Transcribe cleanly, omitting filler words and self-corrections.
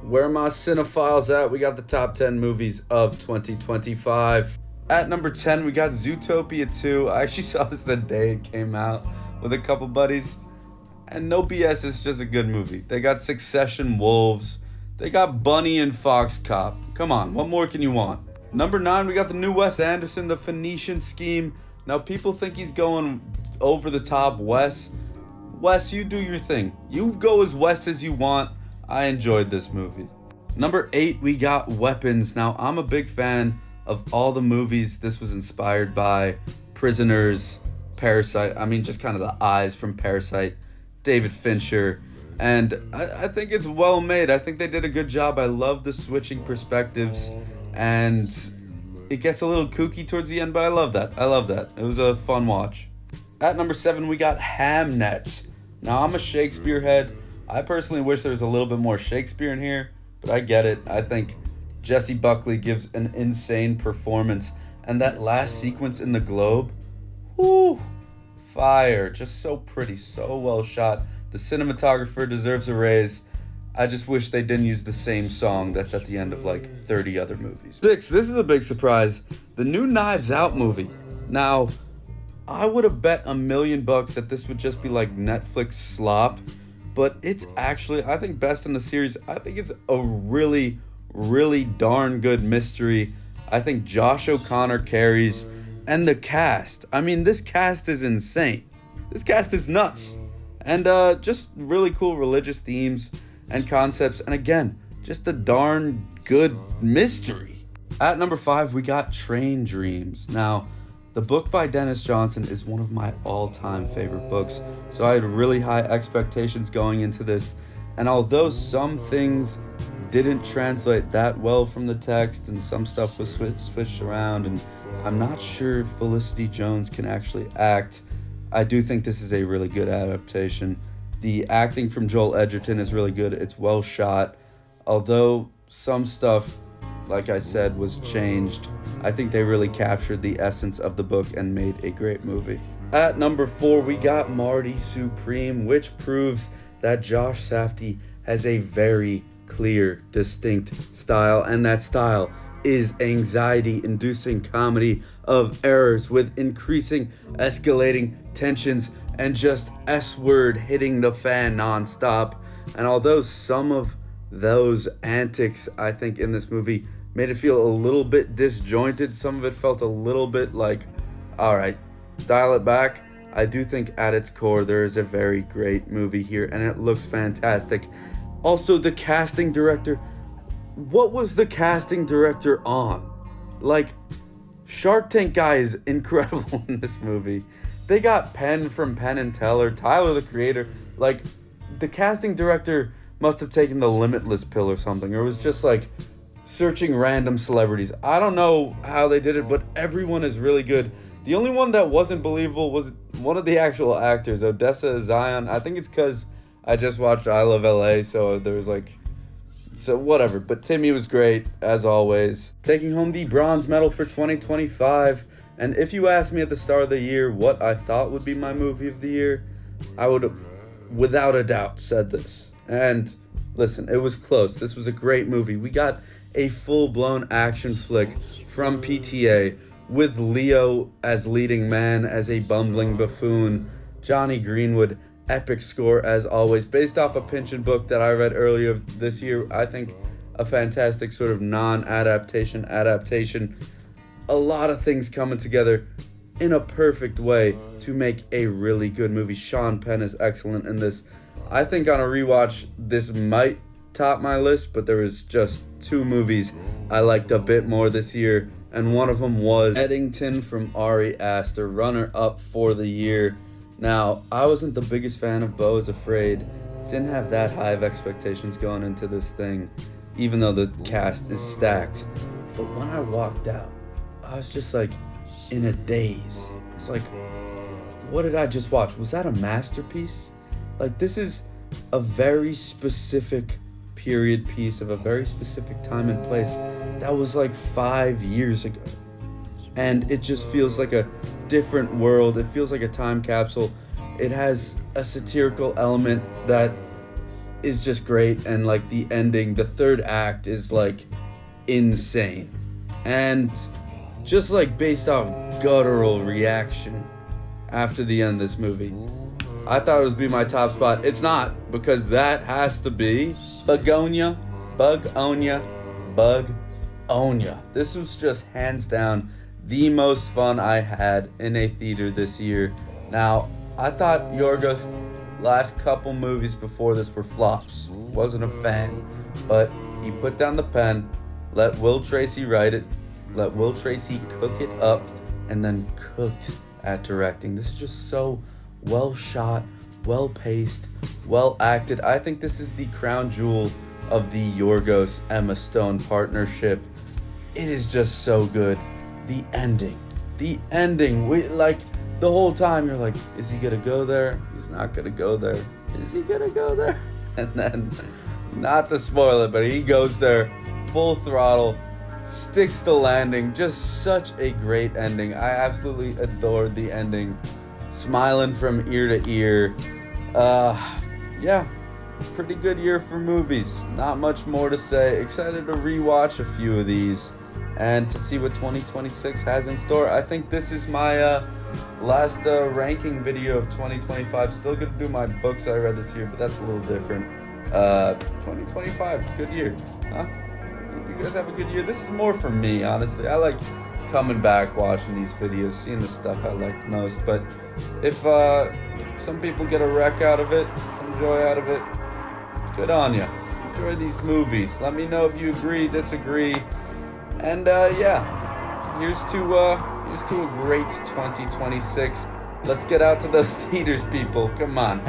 Where my cinephiles at? We got the top 10 movies of 2025. At number 10, we got Zootopia 2. I actually saw this the day it came out with a couple buddies. And no BS, it's just a good movie. They got Succession Wolves. They got Bunny and Fox Cop. Come on, what more can you want? Number 9, we got the new Wes Anderson, The Phoenician Scheme. Now, people think he's going over the top. Wes, you do your thing. You go as West as you want. I enjoyed this movie. Number 8, we got Weapons. Now, I'm a big fan of all the movies this was inspired by. Prisoners, Parasite. I mean, just kind of the eyes from Parasite. David Fincher. And I think it's well made. I think they did a good job. I love the switching perspectives. And it gets a little kooky towards the end, but I love that. It was a fun watch. At number 7, we got Hamnet. Now, I'm a Shakespeare head. I personally wish there was a little bit more Shakespeare in here, but I get it. I think Jesse Buckley gives an insane performance. And that last sequence in the Globe, whoo, fire. Just so pretty, so well shot. The cinematographer deserves a raise. I just wish they didn't use the same song that's at the end of like 30 other movies. 6, this is a big surprise. The new Knives Out movie. Now, I would have bet $1 million that this would just be like Netflix slop, but it's actually, I think, best in the series. I think it's a really, really darn good mystery. I think Josh O'Connor carries, and the cast. I mean, this cast is insane. This cast is nuts. And just really cool religious themes and concepts. And again, just a darn good mystery. At number 5, we got Train Dreams. Now, the book by Dennis Johnson is one of my all-time favorite books. So I had really high expectations going into this. And although some things didn't translate that well from the text and some stuff was switched around, and I'm not sure Felicity Jones can actually act, I do think this is a really good adaptation. The acting from Joel Edgerton is really good. It's well shot. Although some stuff, like I said, was changed, I think they really captured the essence of the book and made a great movie. At number 4, we got Marty Supreme, which proves that Josh Safdie has a very clear, distinct style, and that style is anxiety-inducing comedy of errors with increasing, escalating tensions and just S-word hitting the fan nonstop. And although some of those antics, I think, in this movie made it feel a little bit disjointed, some of it felt a little bit like, all right, dial it back. I do think at its core there is a very great movie here, and it looks fantastic. Also, the casting director. What was the casting director on? Like, Shark Tank guy is incredible in this movie. They got Penn from Penn and Teller, Tyler the Creator. Like, the casting director must have taken the Limitless pill or something, or was just like searching random celebrities. I don't know how they did it, but everyone is really good. The only one that wasn't believable was one of the actual actors, Odessa Zion. I think it's because I just watched I Love LA, so there was like, so whatever. But Timmy was great, as always, taking home the bronze medal for 2025. And if you asked me at the start of the year what I thought would be my movie of the year, I would have, without a doubt, said this. And listen, it was close. This was a great movie. We got a full-blown action flick from PTA with Leo as leading man, as a bumbling buffoon. Johnny Greenwood, epic score as always, based off a Pynchon book that I read earlier this year. I think a fantastic sort of non-adaptation adaptation. A lot of things coming together in a perfect way to make a really good movie. Sean Penn is excellent in this. I think on a rewatch, this might top my list, but there was just 2 movies I liked a bit more this year, and one of them was Eddington from Ari Aster, runner-up for the year. Now, I wasn't the biggest fan of Beau is Afraid. Didn't have that high of expectations going into this thing, even though the cast is stacked. But when I walked out, I was just like in a daze. It's like, what did I just watch? Was that a masterpiece? Like, this is a very specific period piece of a very specific time and place that was like 5 years ago. And it just feels like a different world. It feels like a time capsule. It has a satirical element that is just great, and like the ending, the third act is like insane. And just like based off guttural reaction after the end of this movie, I thought it would be my top spot. It's not, because that has to be Begonia, Bugonia, Bugonia. This was just hands down the most fun I had in a theater this year. Now, I thought Yorgos' last couple movies before this were flops. Wasn't a fan, but he put down the pen, let Will Tracy write it, let Will Tracy cook it up, and then cooked at directing. This is just so well shot, well paced, well acted. I think this is the crown jewel of the Yorgos Emma Stone partnership. It is just so good. The ending, like the whole time you're like, is he gonna go there? He's not gonna go there. Is he gonna go there? And then, not to spoil it, but he goes there, full throttle, sticks the landing. Just such a great ending. I absolutely adored the ending. Smiling from ear to ear. Yeah, pretty good year for movies. Not much more to say. Excited to rewatch a few of these and to see what 2026 has in store. I think this is my last ranking video of 2025. Still gonna do my books I read this year, but that's a little different. 2025, good year, huh? You guys have a good year. This is more for me, honestly. I like coming back, watching these videos, seeing the stuff I like most. But if some people get a wreck out of it, some joy out of it, good on ya. Enjoy these movies. Let me know if you agree, disagree. And yeah, here's to a great 2026. Let's get out to those theaters, people. Come on.